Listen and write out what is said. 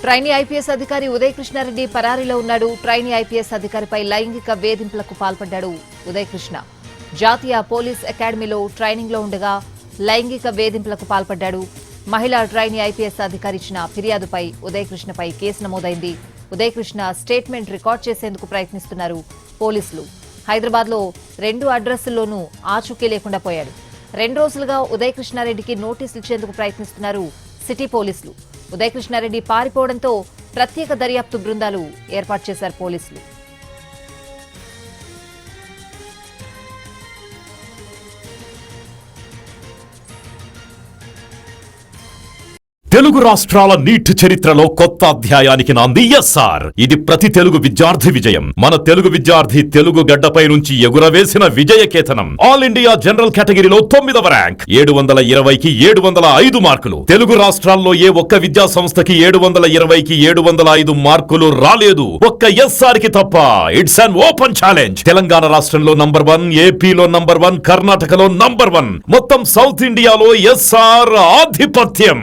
Trainee IPS అధికారి ఉదయ్ కృష్ణారెడ్డి పరారీలో ఉన్నాడు. ట్రైనీ ఐపీఎస్ అధికారిపై లైంగిక వేధింపులకు పాల్పడ్డాడు ఉదయ్ కృష్ణ. జాతీయ పోలీస్ అకాడమీలో ట్రైనింగ్ లో ఉండగా లైంగిక వేధింపులకు పాల్పడ్డాడు. మహిళా ట్రైనీ ఐపీఎస్ అధికారి ఇచ్చిన ఫిర్యాదుపై ఉదయ్ కృష్ణపై కేసు నమోదైంది. ఉదయ్ కృష్ణ స్టేట్మెంట్ రికార్డ్ చేసేందుకు ప్రయత్నిస్తున్నారు పోలీసులు. హైదరాబాద్ లో 2 అడ్రస్ల్లోనూ ఆచూకీ లేకుండా పోయాడు. 2 రోజులుగా ఉదయ్ కృష్ణారెడ్డికి నోటీసులు ఇచ్చేందుకు ప్రయత్నిస్తున్నారు సిటీ పోలీసులు. ఉదయ్ కృష్ణారెడ్డి పారిపోవడంతో ప్రత్యేక దర్యాప్తు బృందాలు ఏర్పాటు చేశారు పోలీసులు. తెలుగు రాష్ట్రాల నీట్ చరిత్రలో కొత్త అధ్యాయానికి నాంది ఎస్ఆర్. ఇది ప్రతి తెలుగు విద్యార్థి విజయం. మన తెలుగు విద్యార్థి తెలుగు గడ్డపై నుంచి ఎగురవేసిన విజయకేతనం. ఆల్ ఇండియా జనరల్ కేటగిరీలో 9వ ర్యాంక్, 720కి 705 మార్కులు. తెలుగు రాష్ట్రాల్లో ఏ ఒక్క విద్యా సంస్థకి 720కి 705 మార్కులు రాలేదు, ఒక్క ఎస్ఆర్ కి తప్ప. It's an open challenge. Telangana రాష్ట్రంలో నంబర్ 1, ఏపీలో నంబర్ 1, కర్ణాటకలో నంబర్ 1, మొత్తం సౌత్ ఇండియాలో ఎస్ఆర్ ఆధిపత్యం.